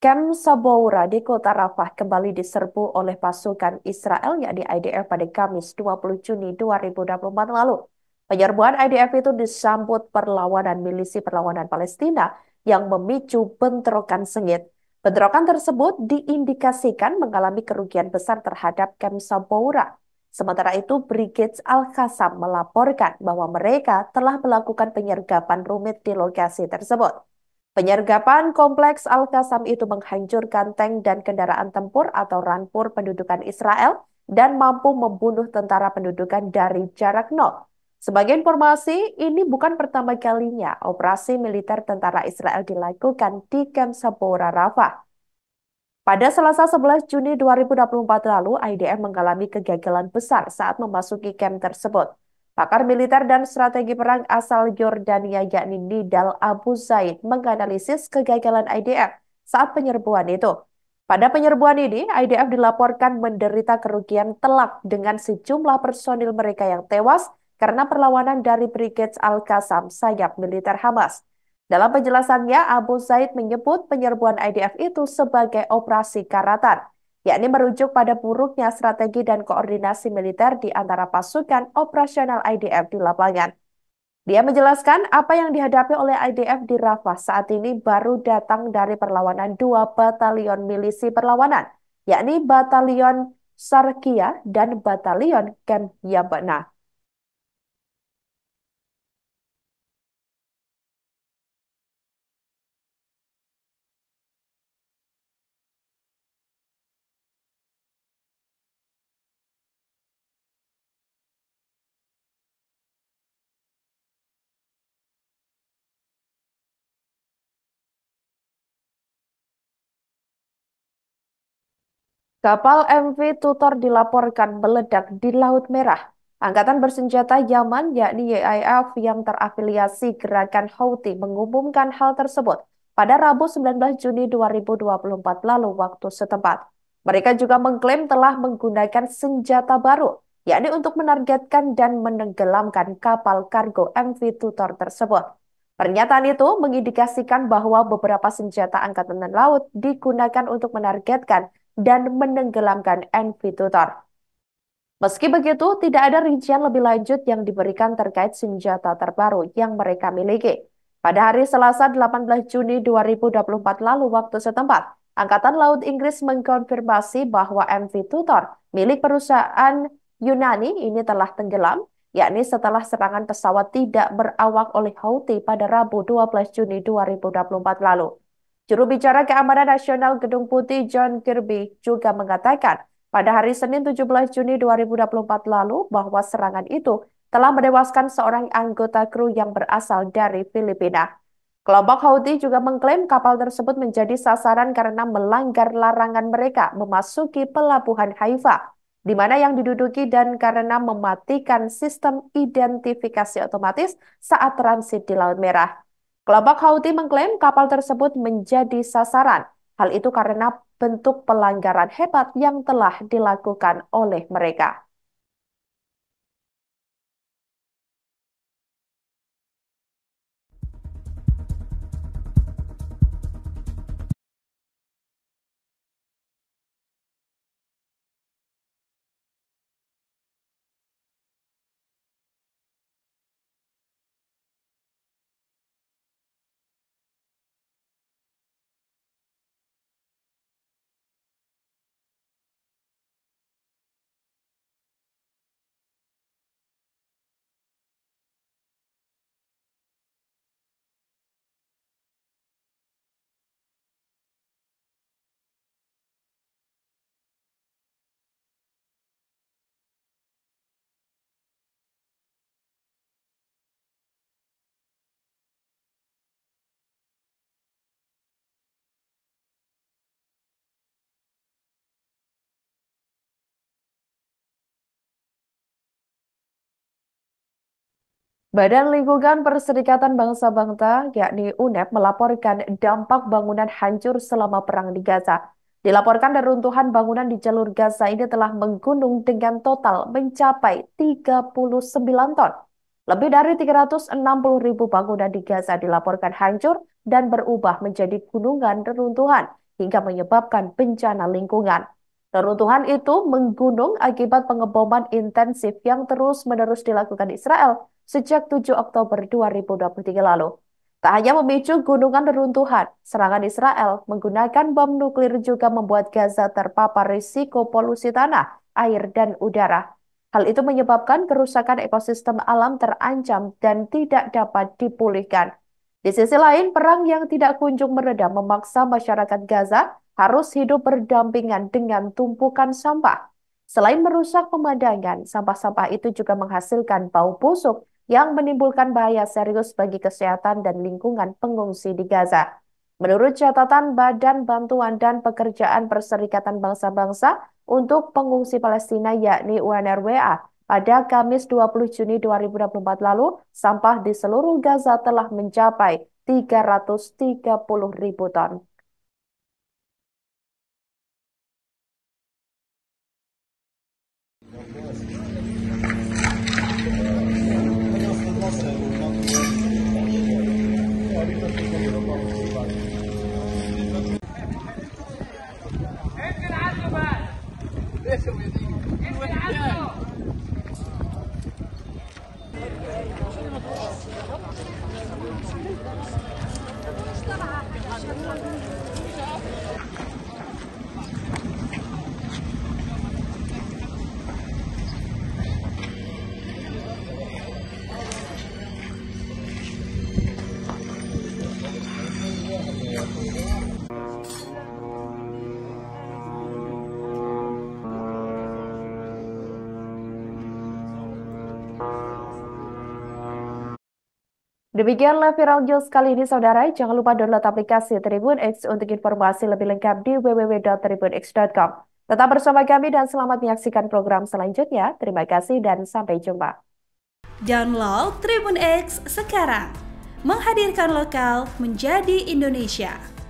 Kem Saboura di kota Rafah kembali diserbu oleh pasukan Israel yakni IDF pada Kamis 20 Juni 2024 lalu. Penyerbuan IDF itu disambut perlawanan milisi perlawanan Palestina yang memicu bentrokan sengit. Bentrokan tersebut diindikasikan mengalami kerugian besar terhadap Kem Saboura. Sementara itu, Brigade Al-Qassam melaporkan bahwa mereka telah melakukan penyergapan rumit di lokasi tersebut. Penyergapan kompleks Al-Qassam itu menghancurkan tank dan kendaraan tempur atau rampur pendudukan Israel dan mampu membunuh tentara pendudukan dari jarak nol. Sebagai informasi, ini bukan pertama kalinya operasi militer tentara Israel dilakukan di Kem Sabora Rafah. Pada Selasa 11 Juni 2024 lalu, IDF mengalami kegagalan besar saat memasuki kamp tersebut. Pakar militer dan strategi perang asal Yordania yakni Nidal Abu Zaid menganalisis kegagalan IDF saat penyerbuan itu. Pada penyerbuan ini, IDF dilaporkan menderita kerugian telak dengan sejumlah personil mereka yang tewas karena perlawanan dari Brigade Al-Qassam sayap militer Hamas. Dalam penjelasannya, Abu Zaid menyebut penyerbuan IDF itu sebagai operasi karatan, yakni merujuk pada buruknya strategi dan koordinasi militer di antara pasukan operasional IDF di lapangan. Dia menjelaskan apa yang dihadapi oleh IDF di Rafah saat ini baru datang dari perlawanan dua batalion milisi perlawanan, yakni Batalion Sarkia dan Batalion Camp Yabana. Kapal MV Tutor dilaporkan meledak di Laut Merah. Angkatan bersenjata Yaman, yakni YIF yang terafiliasi gerakan Houthi, mengumumkan hal tersebut pada Rabu 19 Juni 2024 lalu waktu setempat. Mereka juga mengklaim telah menggunakan senjata baru, yakni untuk menargetkan dan menenggelamkan kapal kargo MV Tutor tersebut. Pernyataan itu mengindikasikan bahwa beberapa senjata angkatan laut digunakan untuk menargetkan dan menenggelamkan NV Tutor. Meski begitu, tidak ada rincian lebih lanjut yang diberikan terkait senjata terbaru yang mereka miliki. Pada hari Selasa 18 Juni 2024 lalu waktu setempat, Angkatan Laut Inggris mengkonfirmasi bahwa MV Tutor milik perusahaan Yunani ini telah tenggelam, yakni setelah serangan pesawat tidak berawak oleh Houthi pada Rabu 12 Juni 2024 lalu. Juru bicara Keamanan Nasional Gedung Putih John Kirby juga mengatakan pada hari Senin 17 Juni 2024 lalu bahwa serangan itu telah menewaskan seorang anggota kru yang berasal dari Filipina. Kelompok Houthi juga mengklaim kapal tersebut menjadi sasaran karena melanggar larangan mereka memasuki pelabuhan Haifa, di mana yang diduduki dan karena mematikan sistem identifikasi otomatis saat transit di Laut Merah. Kelompok Houthi mengklaim kapal tersebut menjadi sasaran. Hal itu karena bentuk pelanggaran hebat yang telah dilakukan oleh mereka. Badan Lingkungan Perserikatan Bangsa-Bangsa, yakni UNEP, melaporkan dampak bangunan hancur selama perang di Gaza. Dilaporkan reruntuhan bangunan di jalur Gaza ini telah menggunung dengan total mencapai 39 ton. Lebih dari 360 ribu bangunan di Gaza dilaporkan hancur dan berubah menjadi gunungan reruntuhan hingga menyebabkan bencana lingkungan. Reruntuhan itu menggunung akibat pengeboman intensif yang terus-menerus dilakukan Israel sejak 7 Oktober 2023 lalu. Tak hanya memicu gunungan reruntuhan, serangan Israel menggunakan bom nuklir juga membuat Gaza terpapar risiko polusi tanah, air, dan udara. Hal itu menyebabkan kerusakan ekosistem alam terancam dan tidak dapat dipulihkan. Di sisi lain, perang yang tidak kunjung mereda memaksa masyarakat Gaza harus hidup berdampingan dengan tumpukan sampah. Selain merusak pemandangan, sampah-sampah itu juga menghasilkan bau busuk yang menimbulkan bahaya serius bagi kesehatan dan lingkungan pengungsi di Gaza. Menurut catatan Badan Bantuan dan Pekerjaan Perserikatan Bangsa-Bangsa untuk pengungsi Palestina yakni UNRWA, pada Kamis 20 Juni 2024 lalu, sampah di seluruh Gaza telah mencapai 330.000 ton. Demikianlah Viral News kali ini, saudara. Jangan lupa download aplikasi Tribun X untuk informasi lebih lengkap di www.tribunx.com. Tetap bersama kami dan selamat menyaksikan program selanjutnya. Terima kasih dan sampai jumpa. Download Tribun X sekarang. Menghadirkan lokal menjadi Indonesia.